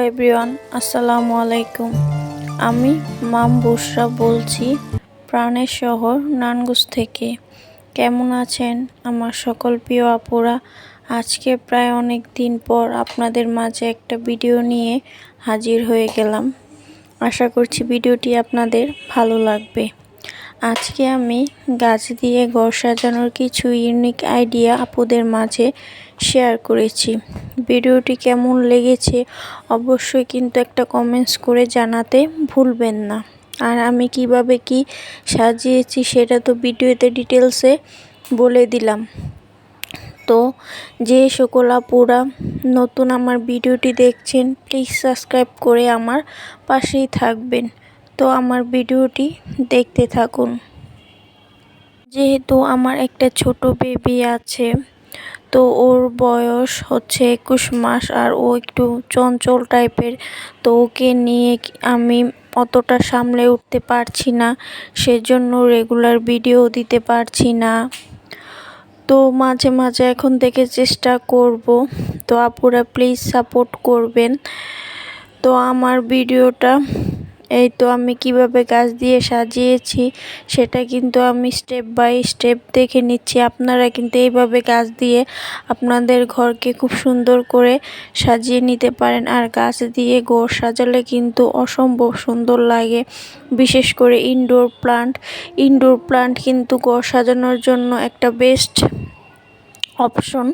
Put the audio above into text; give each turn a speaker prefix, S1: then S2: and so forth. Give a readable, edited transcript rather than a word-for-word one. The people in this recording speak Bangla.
S1: এভরিওয়ান, আসসালামু আলাইকুম। আমি মাম বুশরা বলছি প্রাণের শহর নানগঞ্জ থেকে। কেমন আছেন আমার সকল প্রিয় আপুরা? আজকে প্রায় অনেক দিন পর আপনাদের মাঝে একটা ভিডিও নিয়ে হাজির হয়ে গেলাম। আশা করছি ভিডিওটি আপনাদের ভালো লাগবে। আজকে আমি গাছ দিয়ে ঘর সাজানোর কিছু ইউনিক আইডিয়া আপুদের মাঝে শেয়ার করেছি। ভিডিওটি কেমন লেগেছে অবশ্যই কিন্তু একটা কমেন্টস করে জানাতে ভুলবেন না। আর আমি কিভাবে কি সাজিয়েছি সেটা তো ভিডিওতে ডিটেলসে বলে দিলাম। তো যে সকল আপুরা নতুন আমার ভিডিওটি দেখছেন প্লিজ সাবস্ক্রাইব করে আমার পাশেই থাকবেন। তো আমার ভিডিওটি দেখতে থাকুন। যেহেতু আমার একটা ছোট বেবি আছে, তো ওর বয়স হচ্ছে 21 মাস আর ও একটু চঞ্চল টাইপের, তো ওকে নিয়ে আমি অতটা সামলে উঠতে পারছি না, সেজন্য রেগুলার ভিডিও দিতে পারছি না। তো মাঝে মাঝে এখন থেকে চেষ্টা করব। তো আপুরা প্লিজ সাপোর্ট করবেন। তো আমার ভিডিওটা এই তো আমি কিভাবে গাছ দিয়ে সাজিয়েছি সেটা কিন্তু আমি স্টেপ বাই স্টেপ দেখে নিচ্ছি। আপনারা কিন্তু এইভাবে গাছ দিয়ে আপনাদের ঘরকে খুব সুন্দর করে সাজিয়ে নিতে পারেন। আর গাছ দিয়ে ঘর সাজালে কিন্তু অসম্ভব সুন্দর লাগে, বিশেষ করে ইনডোর প্লান্ট কিন্তু ঘর সাজানোর জন্য একটা বেস্ট অপশন।